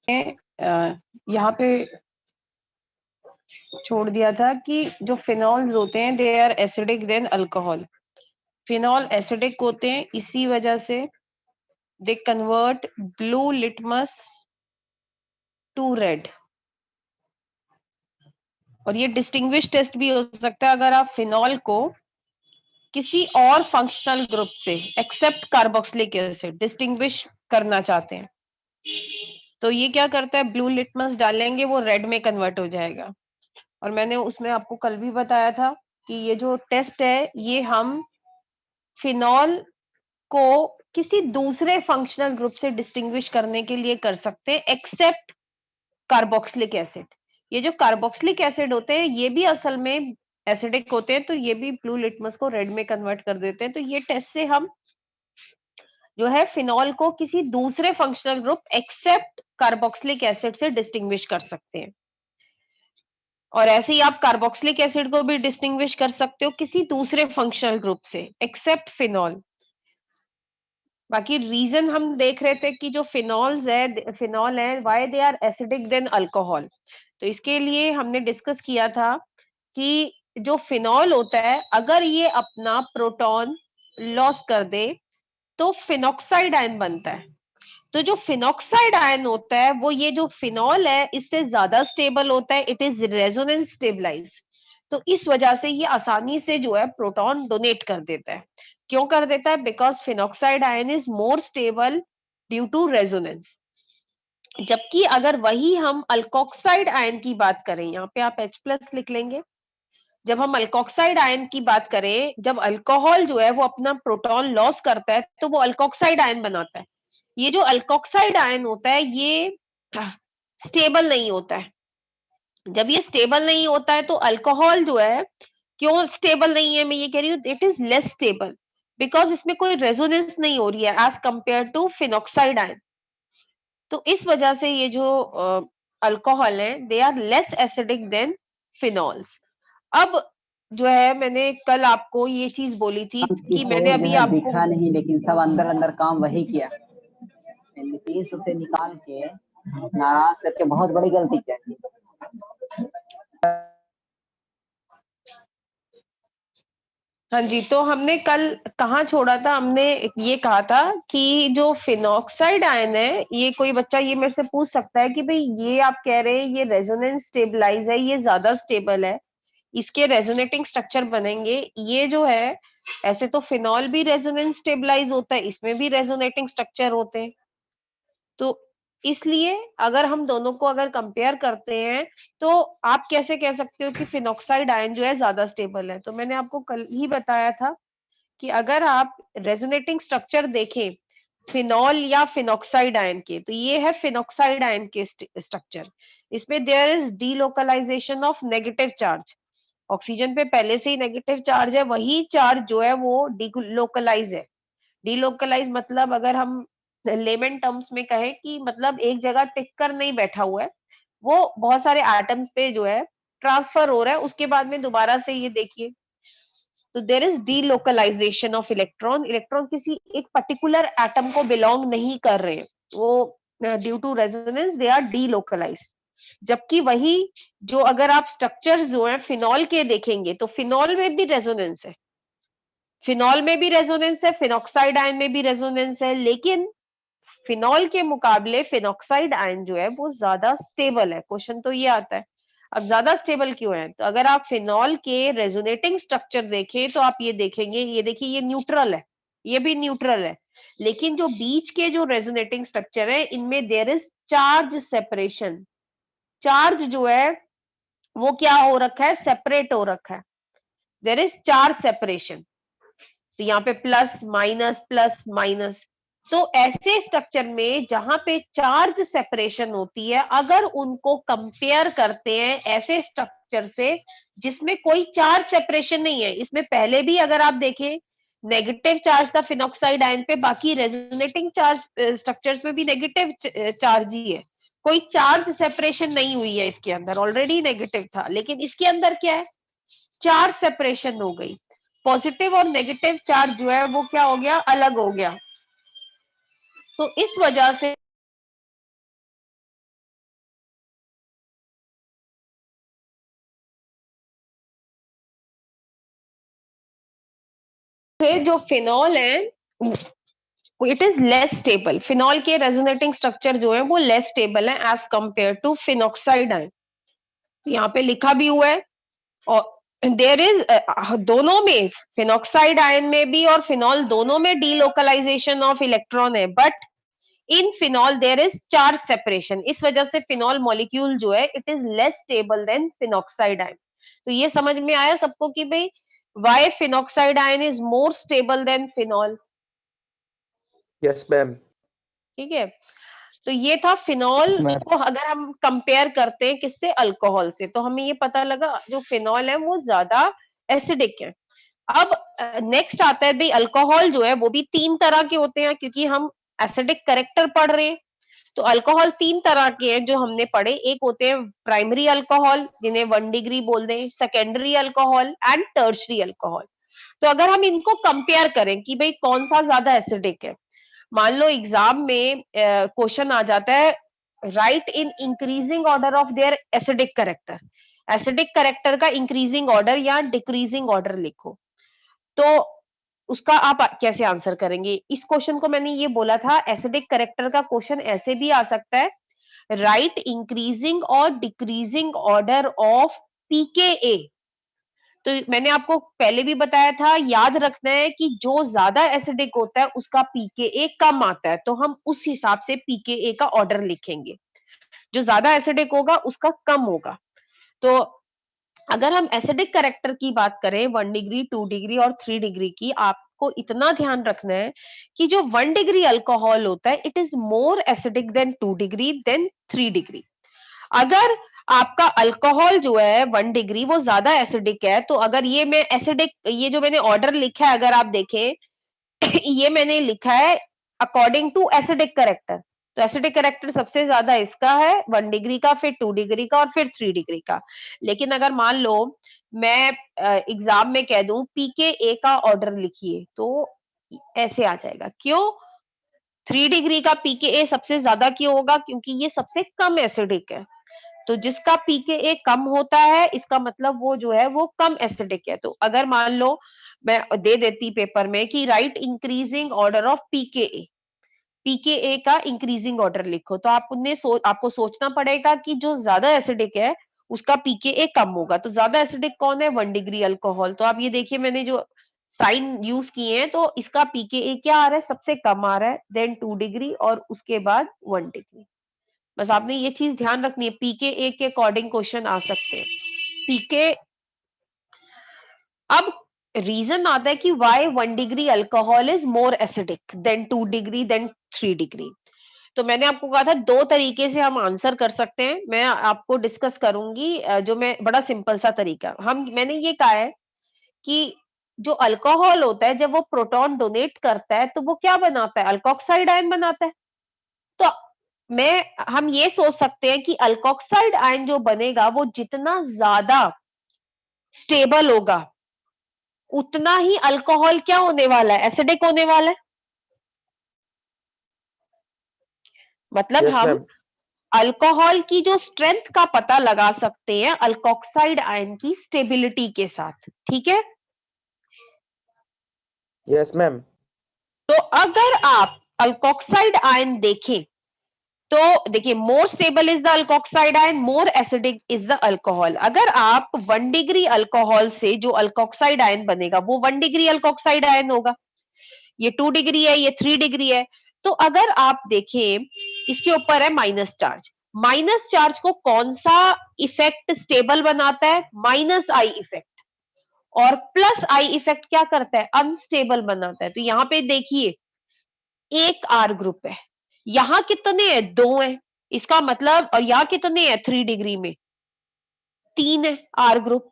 यहाँ पे छोड़ दिया था कि जो फिनॉल्स होते हैं they are acidic than alcohol. Phenol acidic होते हैं, इसी वजह से they convert blue litmus to red. और ये डिस्टिंग्विश टेस्ट भी हो सकता है अगर आप फिनॉल को किसी और फंक्शनल ग्रुप से एक्सेप्ट कार्बोक्सिलिक एसिड डिस्टिंग्विश करना चाहते हैं, तो ये क्या करता है, ब्लू लिटमस डालेंगे वो रेड में कन्वर्ट हो जाएगा। और मैंने उसमें आपको कल भी बताया था कि ये जो टेस्ट है ये हम फिनॉल को किसी दूसरे फंक्शनल ग्रुप से डिस्टिंग्विश करने के लिए कर सकते हैं एक्सेप्ट कार्बोक्सिलिक एसिड। ये जो कार्बोक्सिलिक एसिड होते हैं ये भी असल में एसिडिक होते हैं, तो ये भी ब्लू लिटमस को रेड में कन्वर्ट कर देते हैं। तो ये टेस्ट से हम जो है फिनॉल को किसी दूसरे functional group except carboxylic acid से डिस्टिंग्विश कर सकते हैं। और ऐसे ही आप कार्बोक्सिलिक एसिड को भी डिस्टिंग्विश कर सकते हो किसी दूसरे फंक्शनल ग्रुप से एक्सेप्ट फिनॉल। बाकी रीजन हम देख रहे थे कि जो फिनॉल है why they are acidic than alcohol. तो इसके लिए हमने डिस्कस किया था कि जो फिनॉल होता है अगर ये अपना प्रोटॉन लॉस कर दे तो फिनॉक्साइड आयन बनता है। तो जो फिनॉक्साइड आयन होता है वो ये जो फिनॉल है इससे ज्यादा स्टेबल होता है, इट इज रेजोनेंस स्टेबलाइज। तो इस वजह से ये आसानी से जो है प्रोटॉन डोनेट कर देता है। क्यों कर देता है? Because phenoxide ion is more stable due to resonance. जबकि अगर वही हम अल्कोक्साइड आयन की बात करें, यहाँ पे आप H+ लिख लेंगे, जब हम अल्कोक्साइड आयन की बात करें, जब अल्कोहल जो है वो अपना प्रोटॉन लॉस करता है तो वो अल्कोक्साइड आयन बनाता है। ये जो अल्कोक्साइड आयन होता है ये स्टेबल नहीं होता है। जब ये स्टेबल नहीं होता है तो अल्कोहल जो है, क्यों स्टेबल नहीं है मैं ये कह रही हूँ, it is less stable because इसमें कोई रेजोनेंस नहीं हो रही है as compare to phenoxide ion. तो इस वजह से ये जो अल्कोहल है they are less acidic than phenols. अब जो है मैंने कल आपको ये चीज बोली थी कि किसी मैंने को जो अभी है आपको दिखा नहीं, लेकिन सब अंदर अंदर काम वही किया। नीतीश उसे निकाल के नाराज करके बहुत बड़ी गलती की। हाँ जी, तो हमने कल कहाँ छोड़ा था, हमने ये कहा था कि जो फिनॉक्साइड आयन है, ये कोई बच्चा ये मेरे से पूछ सकता है कि भाई ये आप कह रहे हैं ये रेजोनेंस स्टेबलाइज है, ये ज्यादा स्टेबल है, इसके रेजोनेटिंग स्ट्रक्चर बनेंगे, ये जो है ऐसे तो फिनॉल भी रेजोनेंस स्टेबलाइज होता है, इसमें भी रेजोनेटिंग स्ट्रक्चर होते हैं। तो इसलिए अगर हम दोनों को अगर कंपेयर करते हैं तो आप कैसे कह सकते हो कि फिनॉक्साइड आयन जो है ज्यादा स्टेबल है? तो मैंने आपको कल ही बताया था कि अगर आप रेजोनेटिंग स्ट्रक्चर देखें फिनॉल या फिनॉक्साइड आयन के, तो ये है फिनॉक्साइड आयन के स्ट्रक्चर। इसमें there is delocalization of negative charge. Oxygen पे पहले से ही नेगेटिव चार्ज है, वही चार्ज जो है वो डीलोकलाइज है। डीलोकलाइज मतलब अगर हम लेमन टर्म्स में कहें कि मतलब एक जगह टिक कर नहीं बैठा हुआ है, वो बहुत सारे एटम्स पे जो है ट्रांसफर हो रहा है, उसके बाद में दोबारा से ये देखिए, तो there is delocalization of electron. Electron किसी एक पर्टिकुलर एटम को बिलोंग नहीं कर रहे हैं, वो due to resonance they are delocalize. जबकि वही जो अगर आप स्ट्रक्चर्स जो है फिनॉल के देखेंगे तो फिनॉल में भी रेजोनेंस है, फिनॉल में भी रेजोनेंस है, फिनॉक्साइड आयन में भी रेजोनेंस है, लेकिन फिनॉल के मुकाबले फिनॉक्साइड आयन जो है वो ज्यादा स्टेबल है। क्वेश्चन तो ये आता है, अब ज्यादा स्टेबल क्यों है? तो अगर आप फिनॉल के रेजोनेटिंग स्ट्रक्चर देखें तो आप ये देखेंगे, ये देखिए ये न्यूट्रल है, ये भी न्यूट्रल है, लेकिन जो बीच के जो रेजोनेटिंग स्ट्रक्चर है इनमें there is charge separation. Charge जो है वो क्या हो रखा है, सेपरेट हो रखा है, देयर इज चार्ज सेपरेशन। तो यहाँ पे प्लस माइनस, तो ऐसे स्ट्रक्चर में जहां पे चार्ज सेपरेशन होती है, अगर उनको कंपेयर करते हैं ऐसे स्ट्रक्चर से जिसमें कोई चार्ज सेपरेशन नहीं है, इसमें पहले भी अगर आप देखें नेगेटिव चार्ज था फिनॉक्साइड आयन पे, बाकी रेजोनेटिंग चार्ज स्ट्रक्चर्स में भी नेगेटिव चार्ज ही है, कोई चार्ज सेपरेशन नहीं हुई है इसके अंदर, ऑलरेडी नेगेटिव था, लेकिन इसके अंदर क्या है, चार्ज सेपरेशन हो गई, पॉजिटिव और नेगेटिव चार्ज जो है वो क्या हो गया, अलग हो गया। तो इस वजह से से जो फिनॉल है it is less stable. Phenol के रेजोनेटिंग स्ट्रक्चर जो है वो लेस स्टेबल है as compare to phenoxide ion. यहाँ पे लिखा भी हुआ है। और देर इज दोनों में, फिनॉक्साइड आयन में भी और फिनॉल दोनों में डीलोकलाइजेशन ऑफ इलेक्ट्रॉन है, but in phenol there is charge separation. इस वजह से फिनॉल मॉलिक्यूल जो है it is less stable than phenoxide ion. तो ये समझ में आया सबको कि भाई why phenoxide ion is more stable than phenol. Yes ma'am. ठीक है, तो ये था फिनॉल Yes, को अगर हम कंपेयर करते हैं किससे, अल्कोहल से, तो हमें ये पता लगा जो फिनॉल है वो ज्यादा एसिडिक है। अब नेक्स्ट आता है भाई अल्कोहल जो है वो भी तीन तरह के होते हैं, क्योंकि हम एसिडिक करेक्टर पढ़ रहे हैं। तो अल्कोहल तीन तरह के हैं जो हमने पढ़े। एक होते हैं प्राइमरी अल्कोहल जिन्हें 1 डिग्री बोल दें, secondary alcohol and tertiary alcohol. तो अगर हम इनको कंपेयर करें कि भाई कौन सा ज्यादा एसिडिक है, मान लो एग्जाम में क्वेश्चन आ जाता है right in increasing order of their acidic character. Acidic character का इंक्रीजिंग ऑर्डर या डिक्रीजिंग ऑर्डर लिखो, तो उसका आप कैसे आंसर करेंगे? इस क्वेश्चन को मैंने ये बोला था एसिडिक करेक्टर का क्वेश्चन ऐसे भी आ सकता है, राइट इंक्रीजिंग और डिक्रीजिंग ऑर्डर ऑफ पीकेए। तो मैंने आपको पहले भी बताया था, याद रखना है कि जो ज्यादा एसिडिक होता है उसका पीकेए कम आता है, तो हम उस हिसाब से पीकेए का ऑर्डर लिखेंगे। जो ज्यादा एसिडिक होगा उसका कम होगा। तो अगर हम एसिडिक करेक्टर की बात करें 1 डिग्री, 2 डिग्री और 3 डिग्री की, आपको इतना ध्यान रखना है कि जो 1 डिग्री अल्कोहल होता है it is more acidic than 2 degree than 3 degree. अगर आपका अल्कोहल जो है 1 डिग्री वो ज्यादा एसिडिक है, तो अगर ये मैं एसिडिक, ये जो मैंने ऑर्डर लिखा है अगर आप देखें ये मैंने लिखा है अकॉर्डिंग टू एसिडिक करेक्टर। तो एसिडिक करेक्टर सबसे ज्यादा इसका है 1 डिग्री का, फिर 2 डिग्री का और फिर 3 डिग्री का। लेकिन अगर मान लो मैं एग्जाम में कह दूं पीकेए का ऑर्डर लिखिए, तो ऐसे आ जाएगा। क्यों? 3 डिग्री का पीकेए सबसे ज्यादा क्यों होगा? क्योंकि ये सबसे कम एसिडिक है। तो जिसका पीकेए कम होता है इसका मतलब वो जो है वो कम एसिडिक है। तो अगर मान लो मैं दे देती पेपर में कि right increasing order of pKa, pKa का इंक्रीजिंग ऑर्डर लिखो, तो आपको सोचना पड़ेगा कि जो ज्यादा एसिडिक है उसका पीकेए कम होगा। तो ज्यादा एसिडिक कौन है? 1 डिग्री अल्कोहल। तो आप ये देखिए मैंने जो साइन यूज किए हैं, तो इसका पीकेए क्या आ रहा है? सबसे कम आ रहा है, देन 2 डिग्री और उसके बाद 1 डिग्री। बस आपने ये चीज ध्यान रखनी है, पीकेए के अकॉर्डिंग क्वेश्चन आ सकते हैं। पीके अब रीजन आता है कि why 1 degree alcohol is more acidic than 2 degree than 3 degree. तो मैंने आपको कहा था दो तरीके से हम आंसर कर सकते हैं, मैं आपको डिस्कस करूंगी जो मैं बड़ा सिंपल सा तरीका। मैंने ये कहा है कि जो अल्कोहल होता है जब वो प्रोटॉन डोनेट करता है तो वो क्या बनाता है? अल्कोक्साइड आयन बनाता है। तो हम ये सोच सकते हैं कि अल्कोक्साइड आयन जो बनेगा वो जितना ज्यादा स्टेबल होगा उतना ही अल्कोहल क्या होने वाला है? एसिडिक होने वाला है। मतलब यस हम मैम। अल्कोहल की जो स्ट्रेंथ का पता लगा सकते हैं अल्कोक्साइड आयन की स्टेबिलिटी के साथ। ठीक है, यस मैम। तो अगर आप अल्कोक्साइड आयन देखें तो देखिए more stable is the alkoxide ion, more acidic is the alcohol. अगर आप 1 डिग्री अल्कोहल से जो अल्कोक्साइड आयन बनेगा वो 1 डिग्री अल्कोक्साइड आयन होगा। ये 2 डिग्री है, ये 3 डिग्री है। तो अगर आप देखें इसके ऊपर है माइनस चार्ज। माइनस चार्ज को कौन सा इफेक्ट स्टेबल बनाता है? Minus I effect. और प्लस आई इफेक्ट क्या करता है? अनस्टेबल बनाता है। तो यहाँ पे देखिए एक आर ग्रुप है, यहां कितने हैं? 2 हैं। इसका मतलब, और यहां कितने हैं? 3 डिग्री में 3 है आर ग्रुप।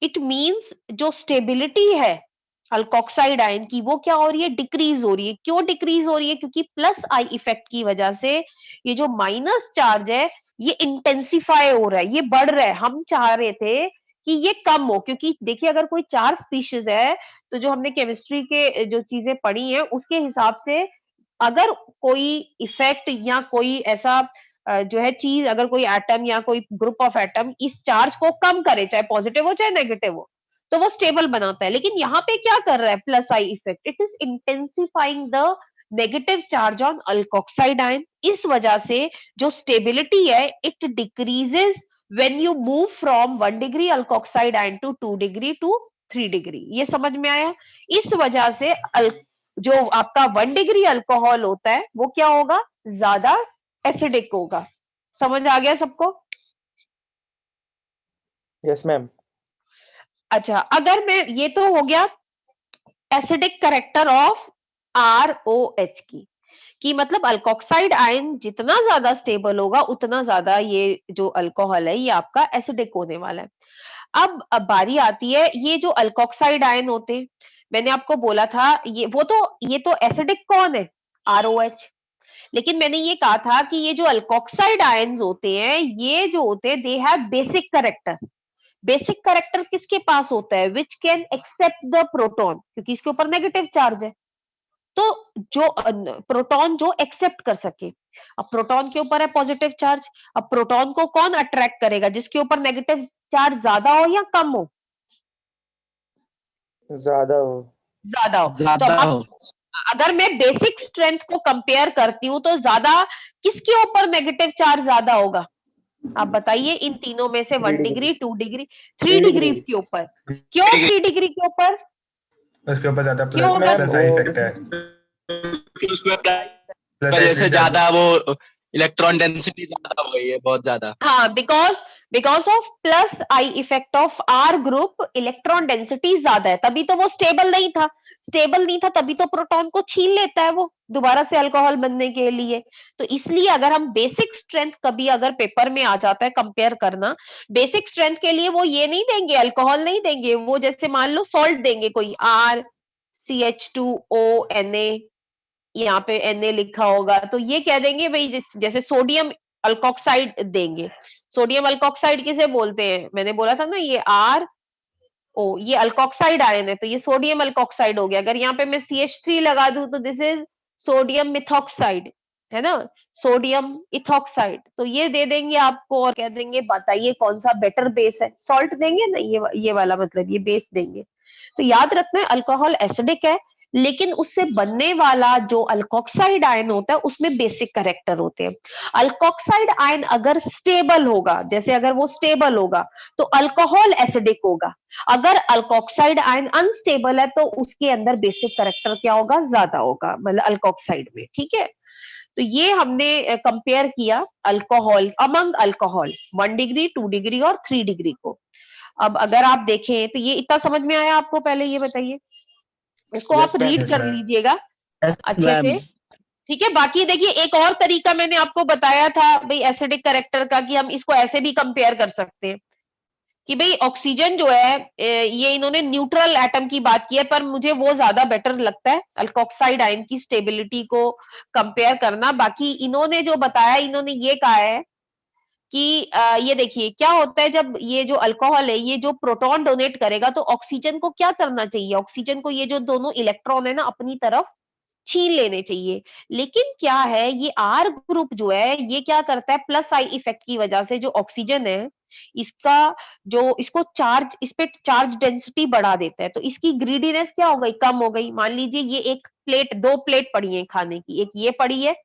इट मींस जो स्टेबिलिटी है अल्कोक्साइड आयन की वो क्या हो रही है? डिक्रीज हो रही है। क्यों डिक्रीज हो रही है? क्योंकि प्लस आई इफेक्ट की वजह से ये जो माइनस चार्ज है ये इंटेंसिफाई हो रहा है, ये बढ़ रहा है। हम चाह रहे थे कि ये कम हो, क्योंकि देखिए अगर कोई 4 स्पीशीज है तो जो हमने केमिस्ट्री के जो चीजें पढ़ी हैं उसके हिसाब से अगर कोई इफेक्ट या कोई ऐसा जो है चीज, अगर कोई एटम या कोई ग्रुप ऑफ एटम इस चार्ज को कम करे, चाहे पॉजिटिव हो चाहे नेगेटिव हो, तो वो स्टेबल बनाता है। लेकिन यहाँ पे क्या कर रहा है plus I effect, it is intensifying the negative charge on alkoxide ion. इस वजह से जो स्टेबिलिटी है it decreases when you move from 1 degree alkoxide ion to 2 degree to 3 degree. ये समझ में आया? इस वजह से जो आपका 1 डिग्री अल्कोहल होता है वो क्या होगा, ज्यादा एसिडिक होगा। समझ आ गया सबको? Yes, ma'am. अच्छा, अगर मैं, ये तो हो गया एसिडिक करेक्टर ऑफ ROH की, कि मतलब अल्कोक्साइड आयन जितना ज्यादा स्टेबल होगा उतना ज्यादा ये जो अल्कोहल है ये आपका एसिडिक होने वाला है। अब बारी आती है, ये जो अल्कोक्साइड आयन होते हैं, मैंने आपको बोला था ये तो एसिडिक कौन है, ROH। लेकिन मैंने ये कहा था कि ये जो अल्कोक्साइड आयन्स होते हैं ये जो होते हैं they have basic character. Basic character किसके पास होता है, which can accept the proton, क्योंकि इसके ऊपर नेगेटिव चार्ज है। तो जो प्रोटॉन जो एक्सेप्ट कर सके, अब प्रोटॉन के ऊपर है पॉजिटिव चार्ज, अब प्रोटॉन को कौन अट्रैक्ट करेगा, जिसके ऊपर नेगेटिव चार्ज ज्यादा हो या कम हो, ज्यादा हो। ज्यादा हो। तो ज्यादा अब हो। अगर मैं बेसिक स्ट्रेंथ को कंपेयर करती हूँ तो ज्यादा किसके ऊपर नेगेटिव चार्ज ज्यादा होगा, आप बताइए इन तीनों में से, 1 डिग्री, 2 डिग्री, 3 डिग्री के ऊपर। क्यों 3 डिग्री के ऊपर, उसके ऊपर ज्यादा क्यों होगा? प्लस आई इफेक्ट है। कि उसमें प्लस वजह से ज्यादा वो इलेक्ट्रॉन डेंसिटी ज्यादा हो गई है, बहुत ज्यादा। हाँ, because of plus I effect of R group electron density ज्यादा है, तभी तो वो स्टेबल नहीं था, तभी तो प्रोटॉन को छीन लेता है वो दोबारा से अल्कोहल बनने के लिए। तो इसलिए अगर हम बेसिक स्ट्रेंथ कभी अगर पेपर में आ जाता है कंपेयर करना, बेसिक स्ट्रेंथ के लिए वो ये नहीं देंगे, अल्कोहल नहीं देंगे, वो जैसे मान लो सॉल्ट देंगे कोई RCH2O Na, यहाँ पे Na लिखा होगा, तो ये कह देंगे भाई जैसे सोडियम अल्कोक्साइड देंगे। सोडियम अल्कोक्साइड किसे बोलते हैं, मैंने बोला था ना, ये RO, ये अल्कोक्साइड आयन है तो ये सोडियम अल्कोक्साइड हो गया। अगर यहाँ पे मैं CH3 लगा दूं तो दिस इज सोडियम मिथॉक्साइड, है ना, सोडियम इथॉक्साइड। तो ये दे देंगे आपको और कह देंगे बताइए कौन सा बेटर बेस है, सॉल्ट देंगे ना, ये वाला मतलब ये बेस देंगे। तो याद रखना है अल्कोहल एसिडिक है, लेकिन उससे बनने वाला जो अल्कोक्साइड आयन होता है उसमें बेसिक करेक्टर होते हैं। अल्कोक्साइड आयन अगर स्टेबल होगा, जैसे अगर वो स्टेबल होगा तो अल्कोहल एसिडिक होगा। अगर अल्कोक्साइड आयन अनस्टेबल है तो उसके अंदर बेसिक करेक्टर क्या होगा, ज्यादा होगा, मतलब अल्कोक्साइड में। ठीक है, तो ये हमने कंपेयर किया alcohol among alcohol 1 degree, 2 degree और 3 डिग्री को। अब अगर आप देखें तो ये इतना समझ में आया आपको, पहले ये बताइए, इसको Yes, आप ma'am. रीड Yes, कर ma'am. लीजिएगा अच्छे मैम। से। ठीक है, बाकी देखिए एक और तरीका मैंने आपको बताया था भाई एसिडिक करेक्टर का, कि हम इसको ऐसे भी कंपेयर कर सकते हैं कि भाई ऑक्सीजन जो है, ये इन्होंने न्यूट्रल एटम की बात की है, पर मुझे वो ज्यादा बेटर लगता है अल्कोक्साइड आयन की स्टेबिलिटी को कंपेयर करना। बाकी इन्होंने जो बताया, इन्होंने ये कहा है कि ये देखिए क्या होता है जब ये जो अल्कोहल है ये जो प्रोटॉन डोनेट करेगा तो ऑक्सीजन को क्या करना चाहिए, ऑक्सीजन को ये जो दोनों इलेक्ट्रॉन है ना अपनी तरफ छीन लेने चाहिए। लेकिन क्या है, ये R ग्रुप जो है ये क्या करता है, प्लस आई इफेक्ट की वजह से जो ऑक्सीजन है इसका जो इसको चार्ज, इस पे चार्ज डेंसिटी बढ़ा देता है, तो इसकी ग्रीडीनेस क्या हो गई, कम हो गई। मान लीजिए ये एक प्लेट, 2 प्लेट पड़ी है खाने की, एक ये पड़ी है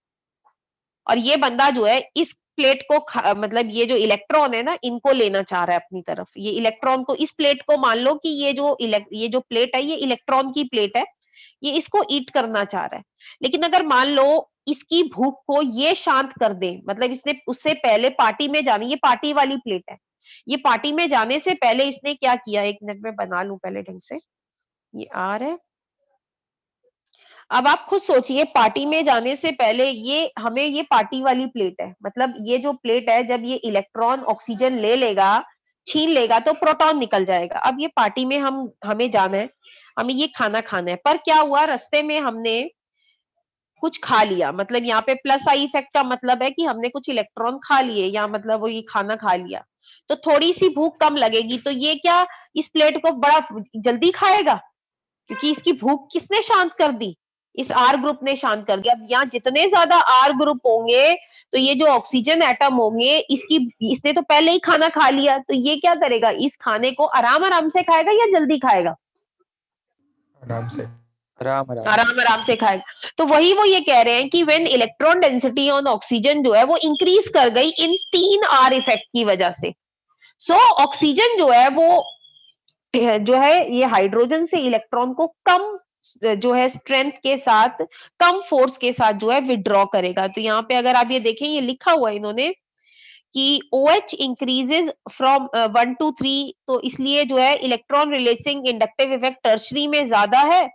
और ये बंदा जो है इस प्लेट को मतलब ये जो इलेक्ट्रॉन है ना इनको लेना चाह रहा है अपनी तरफ। ये इलेक्ट्रॉन को, इस प्लेट को मान लो कि ये जो प्लेट है ये इलेक्ट्रॉन की प्लेट है, ये इसको ईट करना चाह रहा है। लेकिन अगर मान लो इसकी भूख को ये शांत कर दे, मतलब इसने उससे पहले पार्टी में जानी, ये पार्टी वाली प्लेट है, ये पार्टी में जाने से पहले इसने क्या किया, एक मिनट में बना लूं पहले ढंग से, ये R है। अब आप खुद सोचिए, पार्टी में जाने से पहले ये पार्टी वाली प्लेट है, मतलब ये जो प्लेट है जब ये इलेक्ट्रॉन ऑक्सीजन ले लेगा, छीन लेगा तो प्रोटॉन निकल जाएगा। अब ये पार्टी में हमें जाना है, हमें ये खाना खाना है, पर क्या हुआ रास्ते में हमने कुछ खा लिया, मतलब यहाँ पे प्लस आई इफेक्ट का मतलब है कि हमने कुछ इलेक्ट्रॉन खा लिए, या मतलब वो ये खाना खा लिया, तो थोड़ी सी भूख कम लगेगी। तो ये क्या इस प्लेट को बड़ा जल्दी खाएगा, क्योंकि इसकी भूख किसने शांत कर दी, इस आर ग्रुप ने शांत कर दिया। अब यहाँ जितने ज्यादा आर ग्रुप होंगे तो ये जो ऑक्सीजन एटम होंगे इसने तो पहले ही खाना खा लिया, तो ये क्या करेगा, इस खाने को आराम आराम से खाएगा या जल्दी खाएगा? आराम से। आराम आराम आराम आराम से खाएगा। तो वही वो ये कह रहे हैं कि when electron density on oxygen जो है वो इंक्रीज कर गई इन 3 आर इफेक्ट की वजह से। सो ऑक्सीजन जो है वो जो है ये हाइड्रोजन से इलेक्ट्रॉन को कम जो है स्ट्रेंथ के साथ, कम फोर्स के साथ जो है विड्रॉ करेगा। तो यहाँ पे अगर आप ये देखें, ये लिखा हुआ है इन्होंने कि OH इंक्रीजेज फ्रॉम 1 to 3, तो इसलिए जो है electron releasing inductive effect tertiary में ज्यादा है,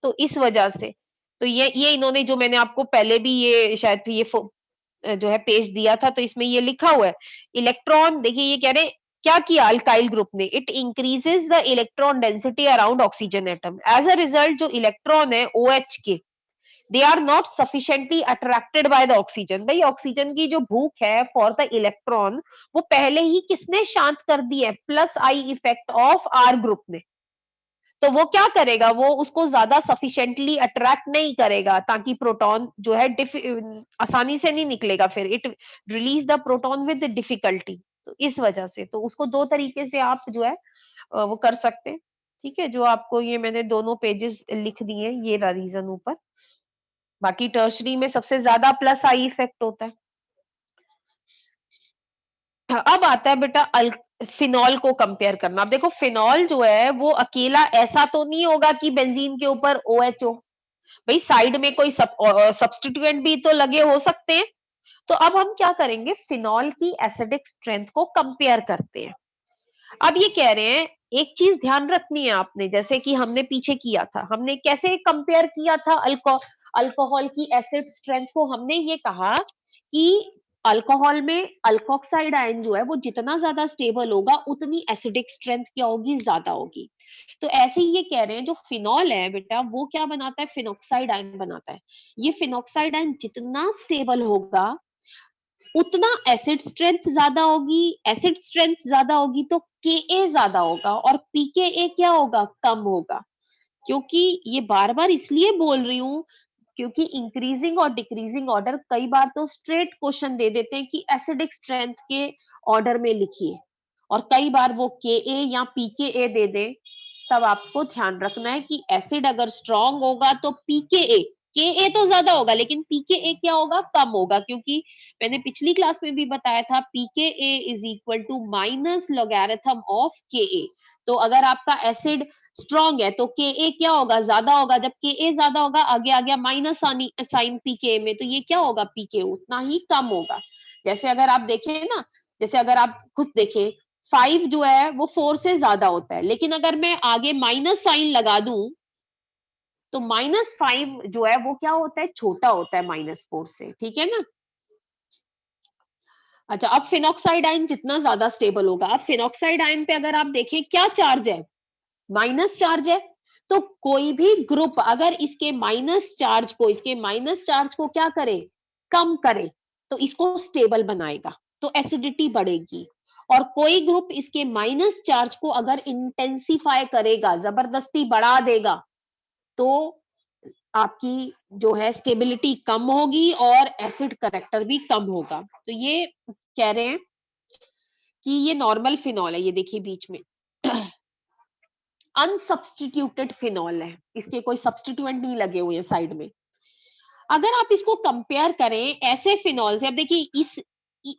तो इस वजह से। तो ये इन्होंने जो मैंने आपको पहले भी ये शायद ये जो है पेज दिया था, तो इसमें ये लिखा हुआ है इलेक्ट्रॉन, देखिए ये कह रहे हैं क्या किया अल्काइल ग्रुप ने, it increases the electron density around oxygen atom. As a result जो इलेक्ट्रॉन है OH के, they are not sufficiently attracted by the oxygen. भाई ऑक्सीजन की जो भूख है फॉर द इलेक्ट्रॉन वो पहले ही किसने शांत कर दी है, plus I effect of R group ने। तो वो क्या करेगा, वो उसको ज्यादा सफिशिएंटली अट्रैक्ट नहीं करेगा ताकि प्रोटॉन जो है आसानी से नहीं निकलेगा, फिर it release the proton with difficulty. तो इस वजह से तो उसको दो तरीके से आप जो है वो कर सकते हैं। ठीक है, जो आपको ये मैंने दोनों पेजेस लिख दिए ये रीजन ऊपर। बाकी टर्शरी में सबसे ज्यादा प्लस आई इफेक्ट होता है। अब आता है बेटा फिनॉल को कंपेयर करना। अब देखो फिनॉल जो है वो अकेला ऐसा तो नहीं होगा कि बेंजीन के ऊपर OH हो, भाई साइड में कोई सब्स्टिट्यूएंट भी तो लगे हो सकते हैं। तो अब हम क्या करेंगे, फिनॉल की एसिडिक स्ट्रेंथ को कंपेयर करते हैं। अब ये कह रहे हैं एक चीज ध्यान रखनी है आपने, जैसे कि हमने पीछे किया था, हमने कैसे कंपेयर किया था अल्कोहल की एसिड स्ट्रेंथ को। हमने ये कहा कि अल्कोहल में अल्कोक्साइड आयन जो है वो जितना ज्यादा स्टेबल होगा उतनी एसिडिक स्ट्रेंथ क्या होगी, ज्यादा होगी। तो ऐसे ही ये कह रहे हैं जो फिनॉल है बेटा वो क्या बनाता है, फिनॉक्साइड आयन बनाता है। ये फिनॉक्साइड आयन जितना स्टेबल होगा उतना एसिड स्ट्रेंथ ज्यादा होगी, एसिड स्ट्रेंथ ज्यादा होगी तो Ka ज्यादा होगा और pKa क्या होगा, कम होगा। क्योंकि ये बार बार इसलिए बोल रही हूँ क्योंकि इंक्रीजिंग और डिक्रीजिंग ऑर्डर कई बार तो स्ट्रेट क्वेश्चन दे देते हैं कि एसिडिक स्ट्रेंथ के ऑर्डर में लिखिए, और कई बार वो Ka या pKa दे दें। तब आपको ध्यान रखना है कि एसिड अगर स्ट्रॉन्ग होगा तो pKa, Ka तो ज्यादा होगा लेकिन pKa क्या होगा, कम होगा। क्योंकि मैंने पिछली क्लास में भी बताया था pKa is equal to minus logarithm of Ka। तो अगर आपका एसिड स्ट्रॉन्ग है तो Ka क्या होगा, ज्यादा होगा। जब Ka ज्यादा होगा, आगे आ गया माइनस साइन pKa में, तो ये क्या होगा, pKa उतना ही कम होगा। जैसे अगर आप देखें ना, जैसे अगर आप खुद देखें 5 जो है वो 4 से ज्यादा होता है, लेकिन अगर मैं आगे माइनस साइन लगा दूं तो -5 जो है वो क्या होता है, छोटा होता है -4 से। ठीक है ना। अच्छा, अब फिनॉक्साइड आयन जितना ज्यादा स्टेबल होगा, अब फिनॉक्साइड आयन पे अगर आप देखें क्या चार्ज है, माइनस चार्ज है। तो कोई भी ग्रुप अगर इसके माइनस चार्ज को क्या करे, कम करे, तो इसको स्टेबल बनाएगा, तो एसिडिटी बढ़ेगी। और कोई ग्रुप इसके माइनस चार्ज को अगर इंटेंसिफाई करेगा, जबरदस्ती बढ़ा देगा, तो आपकी जो है स्टेबिलिटी कम होगी और एसिड करेक्टर भी कम होगा। तो ये कह रहे हैं कि ये नॉर्मल फिनॉल है, ये देखिए बीच में अनसब्स्टिट्यूटेड फिनॉल है, इसके कोई सब्स्टिट्यूएंट नहीं लगे हुए हैं साइड में। अगर आप इसको कंपेयर करें ऐसे फिनॉल से, अब देखिए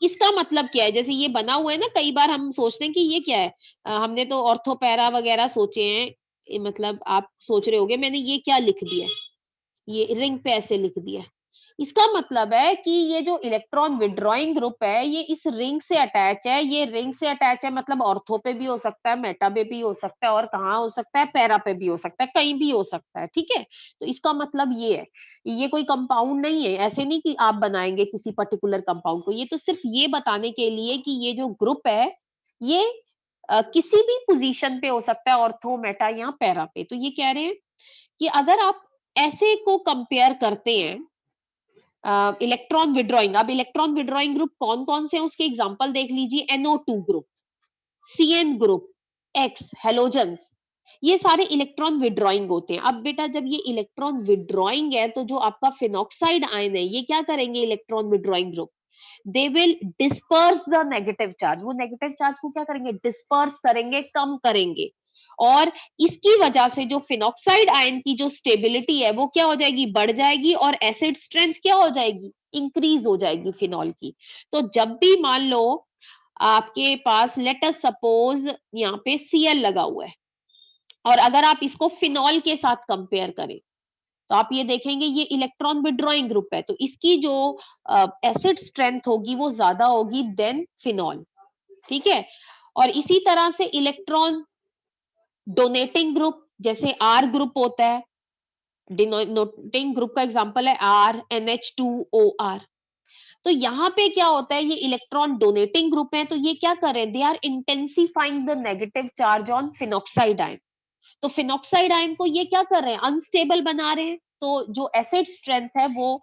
इसका मतलब क्या है, जैसे ये बना हुआ है ना, कई बार हम सोचते हैं कि ये क्या है, हमने तो ऑर्थोपैरा वगैरह सोचे हैं, मतलब आप सोच रहे होंगे मैंने ये क्या लिख दिया, ये रिंग पे ऐसे लिख दिया। इसका मतलब है कि ये जो इलेक्ट्रॉन विड्रॉइंग ग्रुप है ये इस रिंग से अटैच है, ये रिंग से अटैच है, मतलब ऑर्थो पे भी हो सकता है, मेटा पे भी हो सकता है, और कहाँ हो सकता है, पैरा पे भी हो सकता है, कहीं भी हो सकता है। ठीक है, तो इसका मतलब ये है, ये कोई कंपाउंड नहीं है, ऐसे नहीं कि आप बनाएंगे किसी पर्टिकुलर कंपाउंड को, ये तो सिर्फ ये बताने के लिए कि ये जो ग्रुप है ये किसी भी पोजीशन पे हो सकता है, ऑर्थो, मेटा या पैरा पे। तो ये कह रहे हैं कि अगर आप ऐसे को कंपेयर करते हैं इलेक्ट्रॉन विड्रॉइंग, अब इलेक्ट्रॉन विड्रॉइंग ग्रुप कौन कौन से हैं उसके एग्जांपल देख लीजिए, NO2 group, CN group, X halogens, ये सारे इलेक्ट्रॉन विड्रॉइंग होते हैं। अब बेटा जब ये इलेक्ट्रॉन विड्रॉइंग है तो जो आपका फिनॉक्साइड आयन है ये क्या करेंगे, electron withdrawing group, they will disperse the negative charge, वो नेगेटिव चार्ज को क्या करेंगे, डिस्पर्स करेंगे, कम करेंगे, और इसकी वजह से जो फिनॉक्साइड आयन की जो स्टेबिलिटी है वो क्या हो जाएगी, बढ़ जाएगी, और एसिड स्ट्रेंथ क्या हो जाएगी, इंक्रीज हो जाएगी फिनॉल की। तो जब भी मान लो आपके पास लेट अस सपोज यहाँ पे Cl लगा हुआ है, और अगर आप इसको फिनॉल के साथ कंपेयर करें तो आप ये देखेंगे ये इलेक्ट्रॉन विड्रॉइंग ग्रुप है, तो इसकी जो एसिड स्ट्रेंथ होगी वो ज्यादा होगी देन फिनॉल, ठीक है। और इसी तरह से इलेक्ट्रॉन डोनेटिंग ग्रुप, जैसे आर ग्रुप होता है, डिनोटिंग ग्रुप का एग्जांपल है आर NH2OR। तो यहाँ पे क्या होता है, ये इलेक्ट्रॉन डोनेटिंग ग्रुप है, तो ये क्या कर रहे हैं, they are intensifying the negative charge on phenoxide ion. तो फिनॉक्साइड आयन को ये क्या कर रहे हैं, अनस्टेबल बना रहे हैं, तो जो एसिड स्ट्रेंथ है वो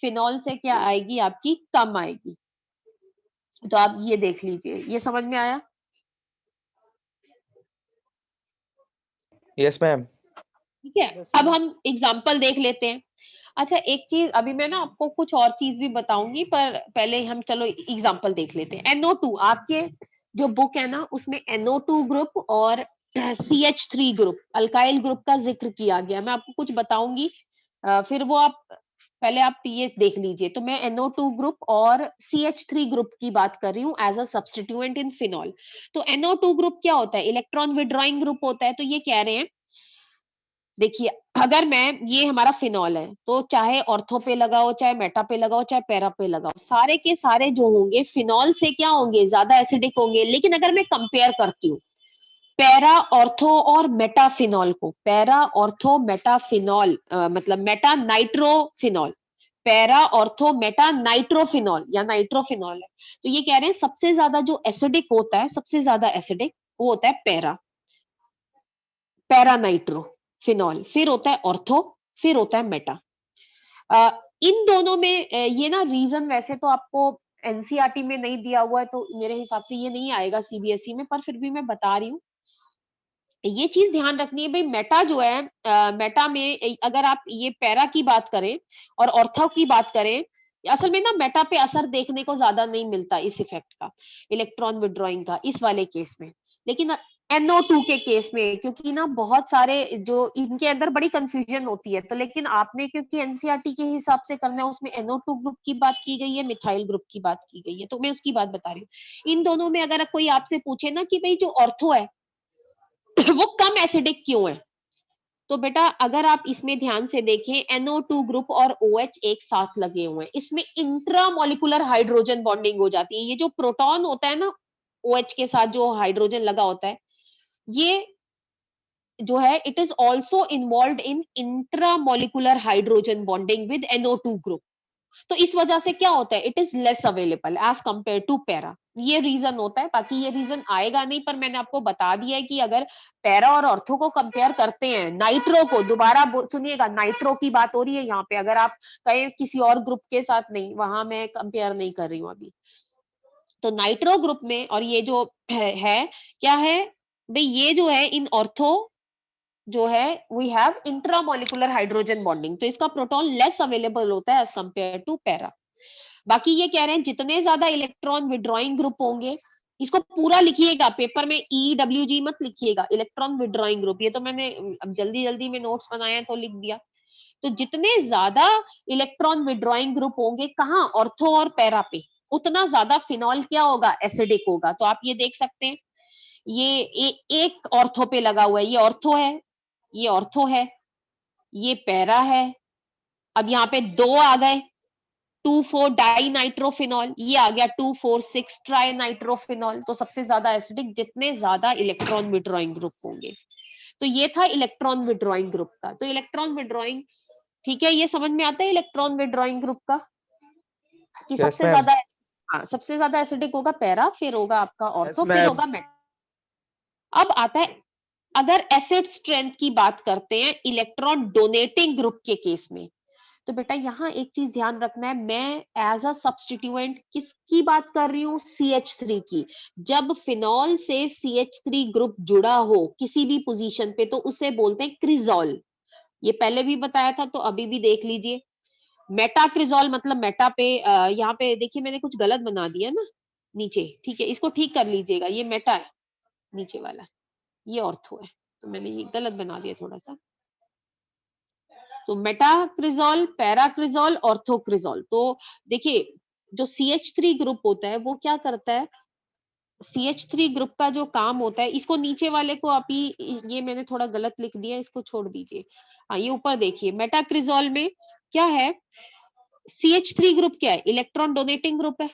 फिनॉल से क्या आएगी, आपकी कम आएगी। तो आप ये देख लीजिए, ये समझ में आया? Yes, ma'am. ठीक है, अब हम एग्जाम्पल देख लेते हैं। अच्छा एक चीज अभी मैं ना आपको कुछ और चीज भी बताऊंगी, पर पहले हम चलो एग्जाम्पल देख लेते हैं। NO2 आपके जो बुक है ना उसमें NO2 ग्रुप और CH3 ग्रुप, अल्काइल ग्रुप का जिक्र किया गया। मैं आपको कुछ बताऊंगी, फिर वो आप पहले आप ये देख लीजिए। तो मैं NO2 ग्रुप और CH3 ग्रुप की बात कर रही हूँ as a substituent in phenol. तो NO2 ग्रुप क्या होता है, इलेक्ट्रॉन विड्रॉइंग ग्रुप होता है। तो ये कह रहे हैं, देखिए अगर मैं, ये हमारा फिनॉल है, तो चाहे ऑर्थो पे लगाओ, चाहे मेटा पे लगाओ, चाहे पैरा पे लगाओ, सारे के सारे जो होंगे फिनॉल से क्या होंगे, ज्यादा एसिडिक होंगे। लेकिन अगर मैं कंपेयर करती हूँ पैरा ऑर्थो और मेटा फिनॉल को, पैरा ऑर्थो मेटा फिनॉल मतलब Meta nitrophenol, para ortho Meta nitrophenol या नाइट्रोफिनॉल है, तो ये कह रहे हैं सबसे ज्यादा जो एसिडिक होता है, सबसे ज्यादा एसिडिक वो होता है पैरा नाइट्रो फिनॉल, फिर होता है ऑर्थो, फिर होता है मेटा। इन दोनों में ये ना रीजन वैसे तो आपको एनसीईआरटी में नहीं दिया हुआ है, तो मेरे हिसाब से ये नहीं आएगा सीबीएसई में, पर फिर भी मैं बता रही हूँ। ये चीज ध्यान रखनी है भाई, मेटा जो है मेटा में अगर आप ये पैरा की बात करें और ऑर्थो की बात करें, असल में ना मेटा पे असर देखने को ज्यादा नहीं मिलता इस इफेक्ट का, इलेक्ट्रॉन विड्रॉइंग का, इस वाले केस में। लेकिन NO2 के केस में, क्योंकि ना बहुत सारे जो इनके अंदर बड़ी कंफ्यूजन होती है, तो लेकिन आपने क्योंकि एनसीईआरटी के हिसाब से करना है, उसमें NO2 ग्रुप की बात की गई है, मिथाइल ग्रुप की बात की गई है, तो मैं उसकी बात बता रही हूँ। इन दोनों में अगर कोई आपसे पूछे ना कि भाई जो ऑर्थो है वो कम एसिडिक क्यों है, तो बेटा अगर आप इसमें ध्यान से देखें, NO2 ग्रुप और OH एक साथ लगे हुए हैं, इसमें इंट्रामोलिकुलर हाइड्रोजन बॉन्डिंग हो जाती है। ये जो प्रोटॉन होता है ना OH के साथ जो हाइड्रोजन लगा होता है, ये जो है it is also involve in intramolecular hydrogen bonding with NO2 group. तो इस वजह से क्या होता है, it is less available as compare to para. ये रीजन होता है, बाकी ये रीजन आएगा नहीं, पर मैंने आपको बता दिया है कि अगर पैरा और ऑर्थो को कंपेयर करते हैं, नाइट्रो को, दोबारा सुनिएगा नाइट्रो की बात हो रही है यहाँ पे, अगर आप कहें किसी और ग्रुप के साथ नहीं, वहां मैं कंपेयर नहीं कर रही हूँ अभी। तो नाइट्रो ग्रुप में और ये जो है क्या है भाई, ये जो है इन ऑर्थो जो है we have intramolecular hydrogen bonding, तो इसका प्रोटॉन लेस अवेलेबल होता है एज कंपेयर टू पैरा। बाकी ये कह रहे हैं जितने ज्यादा इलेक्ट्रॉन विड्रॉइंग ग्रुप होंगे, इसको पूरा लिखिएगा पेपर में, EWG मत लिखिएगा, इलेक्ट्रॉन विड्रॉइंग ग्रुप, ये तो मैंने अब जल्दी जल्दी में नोट्स बनाए तो लिख दिया। तो जितने ज्यादा इलेक्ट्रॉन विड्रॉइंग ग्रुप होंगे कहाँ, ऑर्थो और पैरा पे, उतना ज्यादा फिनॉल क्या होगा, एसिडिक होगा। तो आप ये देख सकते हैं, ये एक ऑर्थो पे लगा हुआ है, ये ऑर्थो है, ये ऑर्थो है, ये पैरा है। अब यहाँ पे दो आ गए, 2,4 डाई नाइट्रोफिनॉल, ये आ गया 2,4,6 ट्राई नाइट्रोफिनॉल। तो सबसे ज्यादा एसिडिक जितने ज्यादा इलेक्ट्रॉन विड्रॉइंग ग्रुप होंगे। तो ये था इलेक्ट्रॉन विड्रॉइंग ग्रुप का। तो इलेक्ट्रॉन विड्रॉइंग, ठीक है, ये समझ में आता है इलेक्ट्रॉन विड्रॉइंग ग्रुप का कि Yes, सबसे ma'am. ज्यादा, हाँ सबसे ज्यादा एसिडिक होगा पैरा, फिर होगा आपका ऑर्थो, Yes, फिर ma'am. होगा मेटा। अब आता है अगर एसिड स्ट्रेंथ की बात करते हैं इलेक्ट्रॉन डोनेटिंग ग्रुप के केस में, तो बेटा यहाँ एक चीज ध्यान रखना है, मैं एज अ सब्स्टिट्यूएंट किसकी बात कर रही हूँ, CH3 की। जब फिनॉल से CH3 ग्रुप जुड़ा हो किसी भी पोजीशन पे तो उसे बोलते हैं क्रिजॉल। ये पहले भी बताया था तो अभी भी देख लीजिए। मेटाक्रिजॉल मतलब मेटा पे यहाँ पे देखिए मैंने कुछ गलत बना दिया ना नीचे, ठीक है, इसको ठीक कर लीजिएगा। ये मेटा है नीचे वाला, ये ऑर्थो है, तो मैंने ये गलत बना दिया थोड़ा सा। तो मेटाक्रिजॉल, पैराक्रिजॉल, ऑर्थोक्रिजॉल। तो देखिए जो CH3 ग्रुप होता है वो क्या करता है, CH3 ग्रुप का जो काम होता है, इसको नीचे वाले को आप ही, ये मैंने थोड़ा गलत लिख दिया, इसको छोड़ दीजिए। हाँ ये ऊपर देखिए, मेटाक्रिजॉल में क्या है, CH3 ग्रुप क्या है, इलेक्ट्रॉन डोनेटिंग ग्रुप है।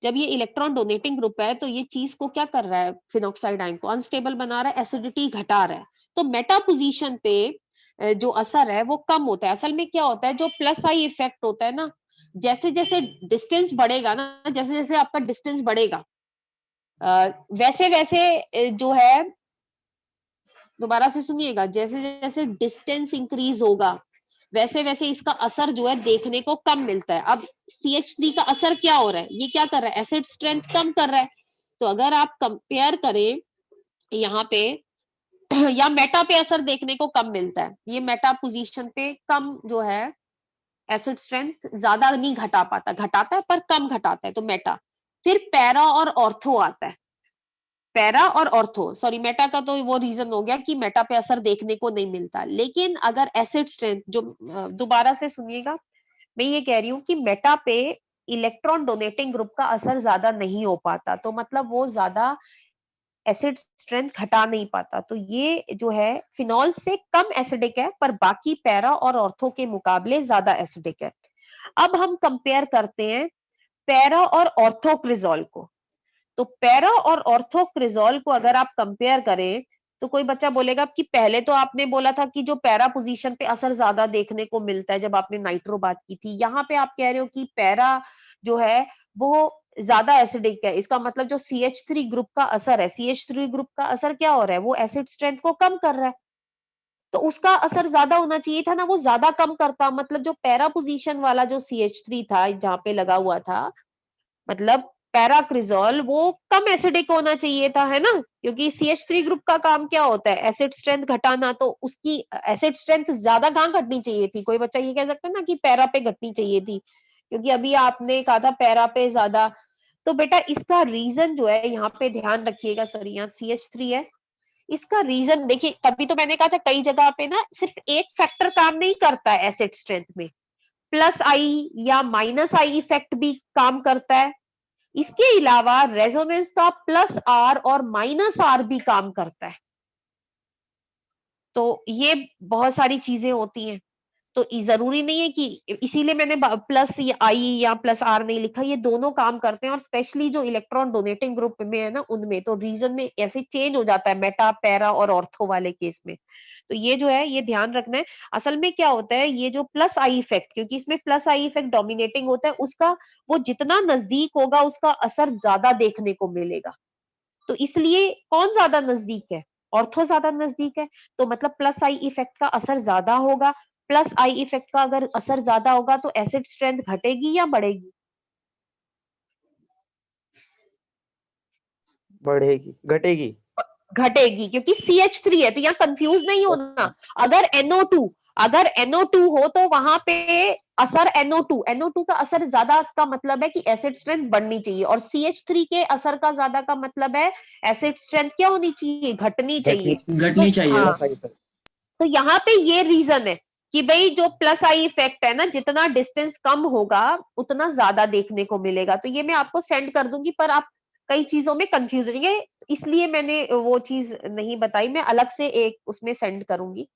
जब ये इलेक्ट्रॉन डोनेटिंग ग्रुप है तो ये चीज को क्या कर रहा है, फिनॉक्साइड आयन को अनस्टेबल बना रहा है, एसिडिटी घटा रहा है। तो मेटा पोजीशन पे जो असर है वो कम होता है। असल में क्या होता है, जो प्लस आई इफेक्ट होता है ना, जैसे जैसे डिस्टेंस बढ़ेगा ना, जैसे जैसे आपका डिस्टेंस बढ़ेगा वैसे वैसे जो है, दोबारा से सुनिएगा, जैसे जैसे डिस्टेंस इंक्रीज होगा वैसे वैसे इसका असर जो है देखने को कम मिलता है। अब CH3 का असर क्या हो रहा है, ये क्या कर रहा है, एसिड स्ट्रेंथ कम कर रहा है। तो अगर आप कंपेयर करें यहाँ पे या मेटा पे असर देखने को कम मिलता है, ये मेटा पोजीशन पे कम जो है एसिड स्ट्रेंथ ज्यादा नहीं घटा पाता, घटाता है पर कम घटाता है, तो मेटा। फिर पैरा और ऑर्थो आता है, पैरा और ऑर्थो, सॉरी मेटा का तो वो रीजन हो गया कि मेटा पे असर देखने को नहीं मिलता। लेकिन अगर एसिड स्ट्रेंथ जो दोबारा से सुनिएगा, मैं ये कह रही हूँ कि मेटा पे इलेक्ट्रॉन डोनेटिंग ग्रुप का असर ज्यादा नहीं हो पाता, तो मतलब वो ज्यादा एसिड स्ट्रेंथ घटा नहीं पाता। तो ये जो है फिनॉल से कम एसिडिक है पर बाकी पैरा और ऑर्थो के मुकाबले ज्यादा एसिडिक है। अब हम कंपेयर करते हैं पैरा और ऑर्थोक्रिजॉल को। तो पैरा और ऑर्थोक्रिजॉल को अगर आप कंपेयर करें तो कोई बच्चा बोलेगा कि पहले तो आपने बोला था कि जो पैरा पोजीशन पे असर ज्यादा देखने को मिलता है, जब आपने नाइट्रो बात की थी, यहाँ पे आप कह रहे हो कि पैरा जो है वो ज्यादा एसिडिक है। इसका मतलब जो CH3 ग्रुप का असर है, CH3 ग्रुप का असर क्या हो रहा है, वो एसिड स्ट्रेंथ को कम कर रहा है। तो उसका असर ज्यादा होना चाहिए था ना, वो ज्यादा कम करता। मतलब जो पैरा पोजीशन वाला जो CH3 था जहाँ पे लगा हुआ था, मतलब पैराक्रिजॉल, वो कम एसिडिक होना चाहिए था, है ना, क्योंकि CH3 ग्रुप का काम क्या होता है, एसिड स्ट्रेंथ घटाना। तो उसकी एसिड स्ट्रेंथ ज्यादा कहाँ घटनी चाहिए थी, कोई बच्चा ये कह सकता है ना कि पैरा पे घटनी चाहिए थी, क्योंकि अभी आपने कहा था पैरा पे ज्यादा। तो बेटा इसका रीजन जो है यहाँ पे ध्यान रखिएगा, सॉरी यहाँ CH3 है, इसका रीजन देखिए, तभी तो मैंने कहा था कई जगह पे ना सिर्फ एक फैक्टर काम नहीं करता है एसिड स्ट्रेंथ में, प्लस आई या माइनस आई इफेक्ट भी काम करता है। इसके अलावा रेजोनेंस का प्लस आर और माइनस आर भी काम करता है। तो ये बहुत सारी चीजें होती हैं, तो जरूरी नहीं है कि, इसीलिए मैंने प्लस आई या प्लस आर नहीं लिखा, ये दोनों काम करते हैं। और स्पेशली जो इलेक्ट्रॉन डोनेटिंग ग्रुप में है ना, उनमें तो रीजन में ऐसे चेंज हो जाता है, मेटा, पैरा और ऑर्थो वाले केस में। तो ये जो है ये ध्यान रखना है। असल में क्या होता है, ये जो प्लस आई इफेक्ट, क्योंकि इसमें प्लस आई इफेक्ट डोमिनेटिंग होता है, उसका वो जितना नजदीक होगा उसका असर ज्यादा देखने को मिलेगा। तो इसलिए कौन ज्यादा नजदीक है, ऑर्थो ज्यादा नजदीक है, तो मतलब प्लस आई इफेक्ट का असर ज्यादा होगा। प्लस आई इफेक्ट का अगर असर ज्यादा होगा तो एसिड स्ट्रेंथ घटेगी या बढ़ेगी, बढ़ेगी, घटेगी। घटेगी, क्योंकि CH3 है। तो यहाँ कंफ्यूज नहीं Yes, होना। ma'am. अगर NO2 हो तो वहां पे असर NO2 का असर ज्यादा का मतलब है कि एसिड स्ट्रेंथ बढ़नी चाहिए, और CH3 के असर का ज्यादा का मतलब है एसिड स्ट्रेंथ क्या होनी चाहिए, घटनी चाहिए। तो घटनी चाहिए। हाँ, Plus I effect. तो यहाँ पे ये रीजन है कि भाई जो प्लस आई इफेक्ट है ना, जितना डिस्टेंस कम होगा उतना ज्यादा देखने को मिलेगा। तो ये मैं आपको सेंड कर दूंगी, पर आप कई चीजों में कंफ्यूज होंगे, इसलिए मैंने वो चीज नहीं बताई, मैं अलग से एक उसमें सेंड करूंगी।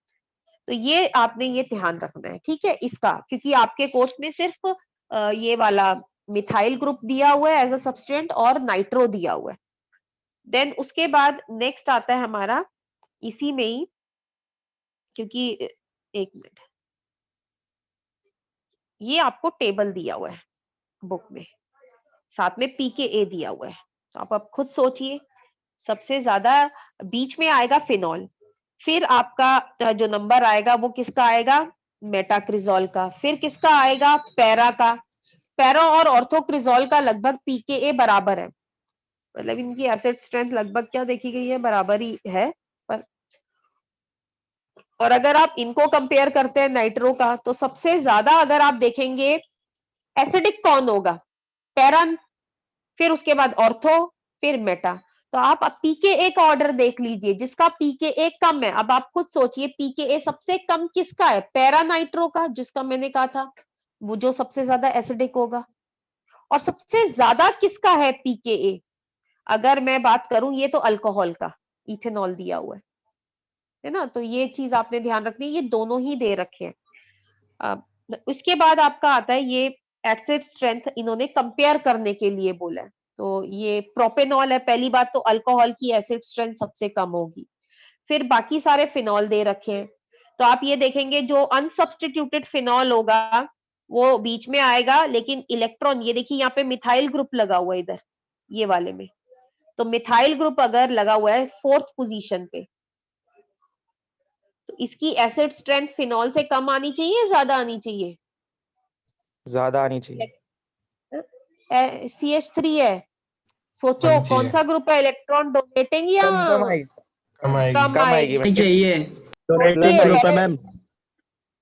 तो ये आपने ये ध्यान रखना है, ठीक है इसका, क्योंकि आपके कोर्स में सिर्फ ये वाला मिथाइल ग्रुप दिया हुआ है एज अ सब्सटेंट और नाइट्रो दिया हुआ है। देन उसके बाद नेक्स्ट आता है हमारा इसी में ही, क्योंकि एक मिनट, ये आपको टेबल दिया हुआ है बुक में, साथ में pKa दिया हुआ है। तो आप अब खुद सोचिए, सबसे ज्यादा बीच में आएगा फिनॉल, फिर आपका जो नंबर आएगा वो किसका आएगा, मेटाक्रिजोल का। फिर किसका आएगा? पैरा का। पैरा और ऑर्थोक्रिजोल का लगभग पीकेए बराबर है, मतलब इनकी एसिड स्ट्रेंथ लगभग क्या देखी गई है, बराबर ही है। पर और अगर आप इनको कंपेयर करते हैं नाइट्रो का, तो सबसे ज्यादा अगर आप देखेंगे एसिडिक कौन होगा? पैरन, फिर उसके बाद ऑर्थो, फिर मेटा। तो आप पीकेए का ऑर्डर देख लीजिए, जिसका पीकेए कम है। अब आप खुद सोचिए पीकेए सबसे कम किसका है? पैरा नाइट्रो का, जिसका मैंने कहा था वो जो सबसे ज्यादा एसिडिक होगा। और सबसे ज्यादा किसका है पीकेए? अगर मैं बात करूं, ये तो अल्कोहल का, इथेनॉल दिया हुआ है ना, तो ये चीज आपने ध्यान रखनी है, ये दोनों ही दे रखे हैं। उसके बाद आपका आता है ये एसिड स्ट्रेंथ, इन्होंने कंपेयर करने के लिए बोला है। तो ये प्रोपेनॉल है, पहली बात तो अल्कोहल की एसिड स्ट्रेंथ सबसे कम होगी। फिर बाकी सारे फिनॉल दे रखे हैं, तो आप ये देखेंगे जो अनसब्स्टिट्यूटेड फिनॉल होगा वो बीच में आएगा, लेकिन इलेक्ट्रॉन, ये देखिए यहाँ पे मिथाइल ग्रुप लगा हुआ है इधर ये वाले में, तो मिथाइल ग्रुप अगर लगा हुआ है 4th पोजीशन पे, तो इसकी एसिड स्ट्रेंथ फिनॉल से कम आनी चाहिए, ज्यादा आनी चाहिए? ज्यादा आनी चाहिए। CH3 है, सोचो आनी कौन चाहिए। सा ग्रुप है, इलेक्ट्रॉन डोनेटिंग या कम आएगी। कम आएगी। कम कम आएगी आएगी? मैम। चाहिए। प्लस सोचिए ग्रुप है पहले, मैम।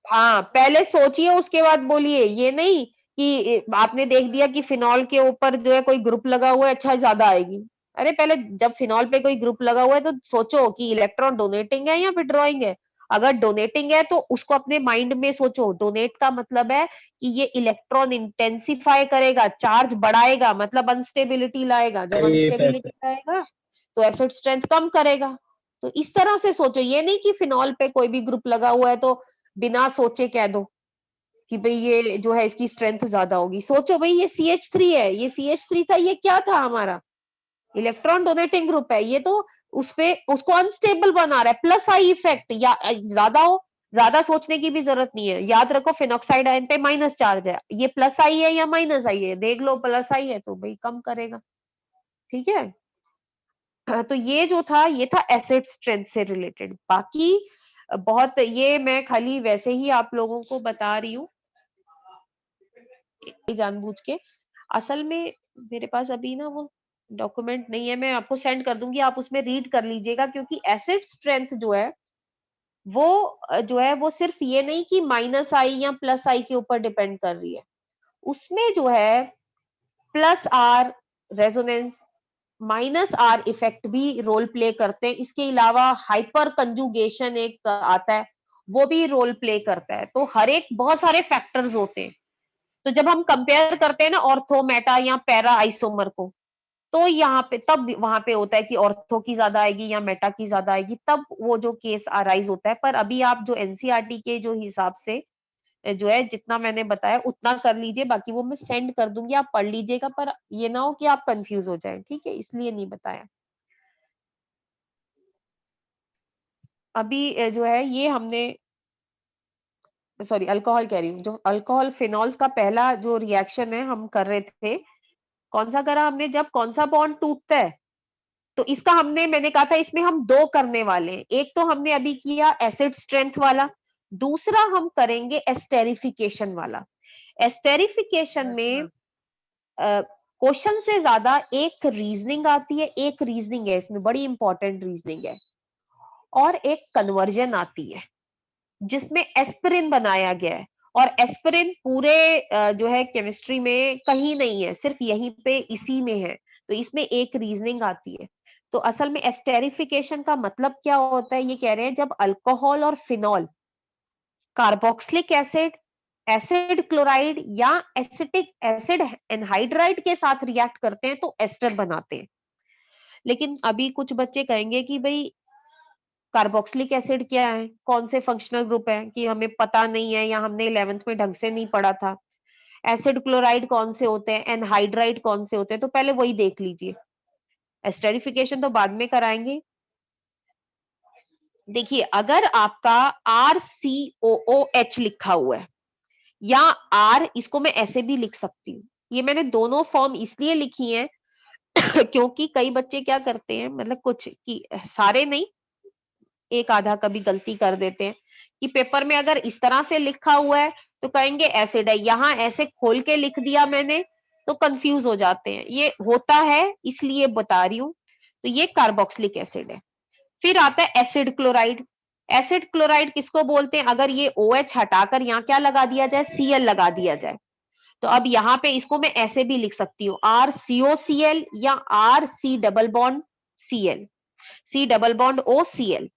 हाँ पहले सोचिए उसके बाद बोलिए, ये नहीं कि आपने देख दिया कि फिनॉल के ऊपर जो है कोई ग्रुप लगा हुआ है, अच्छा ज्यादा आएगी। अरे पहले जब फिनॉल पे कोई ग्रुप लगा हुआ है तो सोचो कि इलेक्ट्रॉन डोनेटिंग है या विड्रॉइंग है। अगर डोनेटिंग है तो उसको अपने माइंड में सोचो, डोनेट का मतलब है कि ये इलेक्ट्रॉन इंटेंसिफाई करेगा, चार्ज बढ़ाएगा, मतलब अनस्टेबिलिटी लाएगा। जब अनस्टेबिलिटी लाएगा तो एसिड स्ट्रेंथ कम करेगा। तो इस तरह से सोचो, ये नहीं कि फिनॉल पे कोई भी ग्रुप लगा हुआ है तो बिना सोचे कह दो कि भाई ये जो है इसकी स्ट्रेंथ ज्यादा होगी। सोचो भाई ये CH3 है, ये CH3 था, ये क्या था हमारा? इलेक्ट्रॉन डोनेटिंग ग्रुप है, ये तो उसपे उसको अनस्टेबल बना रहा है, प्लस आई इफेक्ट, या ज्यादा हो, ज्यादा सोचने की भी जरूरत नहीं है। याद रखो फिनॉक्साइड आयन पे माइनस चार्ज है, ये प्लस आई है या माइनस आई है, देख लो प्लस आई है तो भाई कम करेगा। ठीक है, तो ये जो था ये था एसिड स्ट्रेंथ से रिलेटेड। बाकी बहुत ये मैं खाली वैसे ही आप लोगों को बता रही हूँ जानबूझ के। असल में मेरे पास अभी ना वो डॉक्यूमेंट नहीं है, मैं आपको सेंड कर दूंगी, आप उसमें रीड कर लीजिएगा। क्योंकि एसिड स्ट्रेंथ जो है वो जो है वो सिर्फ ये नहीं कि माइनस आई या प्लस आई के ऊपर डिपेंड कर रही है, उसमें जो है plus R resonance, minus are effect भी रोल प्ले करते हैं। इसके अलावा हाइपर कंजुगेशन एक आता है, वो भी रोल प्ले करता है। तो हर एक बहुत सारे फैक्टर्स होते हैं। तो जब हम कंपेयर करते हैं ना ऑर्थो, मेटा या पैरा आइसोमर को, तो यहाँ पे तब वहां पे होता है कि ऑर्थो की ज्यादा आएगी या मेटा की ज्यादा आएगी, तब वो जो केस अराइज होता है। पर अभी आप जो एनसीईआरटी के जो हिसाब से जो है जितना मैंने बताया उतना कर लीजिए, बाकी वो मैं सेंड कर दूंगी, आप पढ़ लीजिएगा। पर ये ना हो कि आप कंफ्यूज हो जाएं, ठीक है, इसलिए नहीं बताया। अभी जो है ये हमने, सॉरी अल्कोहल कह रही हूँ, जो अल्कोहल फिनॉल्स का पहला जो रिएक्शन है हम कर रहे थे, कौन सा करा हमने? जब कौन सा बॉन्ड टूटता है, तो इसका हमने, मैंने कहा था इसमें हम दो करने वाले हैं। एक तो हमने अभी किया एसिड स्ट्रेंथ वाला, दूसरा हम करेंगे एस्टेरिफिकेशन वाला। एस्टेरिफिकेशन में क्वेश्चन से ज्यादा एक रीजनिंग आती है, एक रीजनिंग है इसमें बड़ी इंपॉर्टेंट रीजनिंग है, और एक कन्वर्जन आती है जिसमें एस्पिरिन बनाया गया है। और एस्पिरिन पूरे जो है केमिस्ट्री में कहीं नहीं है, सिर्फ यहीं पे इसी में है। तो इसमें एक रीजनिंग आती है। तो असल में एस्टेरिफिकेशन का मतलब क्या होता है, ये कह रहे हैं जब अल्कोहल और phenol carboxylic acid, acid chloride या एसिटिक एसिड एनहाइड्राइड के साथ रिएक्ट करते हैं तो एस्टर बनाते हैं। लेकिन अभी कुछ बच्चे कहेंगे कि भाई कार्बोक्सिलिक एसिड क्या है, कौन से फंक्शनल ग्रुप है, कि हमें पता नहीं है या हमने 11th में ढंग से नहीं पढ़ा था। एसिड क्लोराइड कौन से होते हैं, एनहाइड्राइड कौन से होते हैं, तो पहले वही देख लीजिए। एस्टेरिफिकेशन तो बाद में कराएंगे। देखिए अगर आपका RCOOH लिखा हुआ है, या R, इसको मैं ऐसे भी लिख सकती हूँ, ये मैंने दोनों फॉर्म इसलिए लिखी है क्योंकि कई बच्चे क्या करते हैं, मतलब कुछ कि सारे नहीं, एक आधा कभी गलती कर देते हैं कि पेपर में अगर इस तरह से लिखा हुआ है तो कहेंगे एसिड है, यहाँ ऐसे खोल के लिख दिया मैंने तो कंफ्यूज हो जाते हैं। ये होता है इसलिए बता रही हूँ। तो ये कार्बोक्सिलिक एसिड है। फिर आता है एसिड क्लोराइड। एसिड क्लोराइड किसको बोलते हैं? अगर ये OH हटाकर यहाँ क्या लगा दिया जाए, Cl लगा दिया जाए, तो अब यहाँ पे इसको मैं ऐसे भी लिख सकती हूँ RCOCl या RC double bond Cl, C double bond OCl।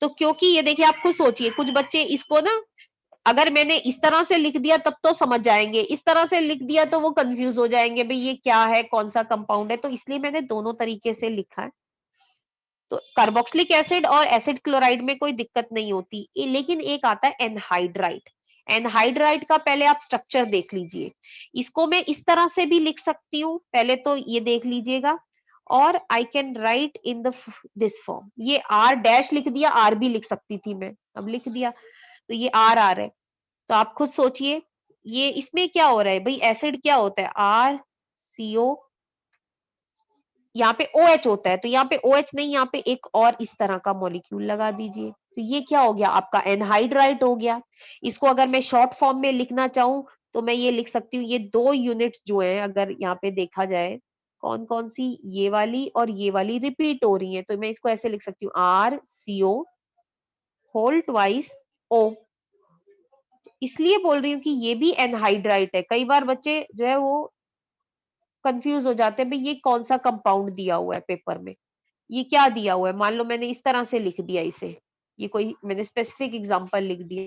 तो क्योंकि ये देखिए, आप खुद सोचिए, कुछ बच्चे इसको ना, अगर मैंने इस तरह से लिख दिया तब तो समझ जाएंगे, इस तरह से लिख दिया तो वो कंफ्यूज हो जाएंगे, भाई ये क्या है, कौन सा कंपाउंड है। तो इसलिए मैंने दोनों तरीके से लिखा है। तो कार्बोक्सिलिक एसिड और एसिड क्लोराइड में कोई दिक्कत नहीं होती। लेकिन एक आता है एनहाइड्राइड। एनहाइड्राइड का पहले आप स्ट्रक्चर देख लीजिए। इसको मैं इस तरह से भी लिख सकती हूँ, पहले तो ये देख लीजिएगा, और I can write in this form. ये R डैश लिख दिया, R भी लिख सकती थी मैं, अब लिख दिया, तो ये R आ रहा है। तो आप खुद सोचिए, ये इसमें क्या हो रहा है भाई, एसिड क्या होता है, RCO, यहाँ पे OH होता है, तो यहाँ पे OH नहीं, यहाँ पे एक और इस तरह का मॉलिक्यूल लगा दीजिए, तो ये क्या हो गया, आपका एनहाइड्राइड हो गया। इसको अगर मैं शॉर्ट फॉर्म में लिखना चाहूं तो मैं ये लिख सकती हूँ, ये दो यूनिट्स जो है, अगर यहाँ पे देखा जाए कौन कौन सी, ये वाली और ये वाली रिपीट हो रही है, तो मैं इसको ऐसे लिख सकती हूँ RCO होल ट्वाइस O। इसलिए बोल रही हूँ कि ये भी एनहाइड्राइड है। कई बार बच्चे जो है वो कंफ्यूज हो जाते हैं, भाई ये कौन सा कंपाउंड दिया हुआ है पेपर में, ये क्या दिया हुआ है। मान लो मैंने इस तरह से लिख दिया इसे, ये कोई मैंने स्पेसिफिक एग्जांपल लिख दिया,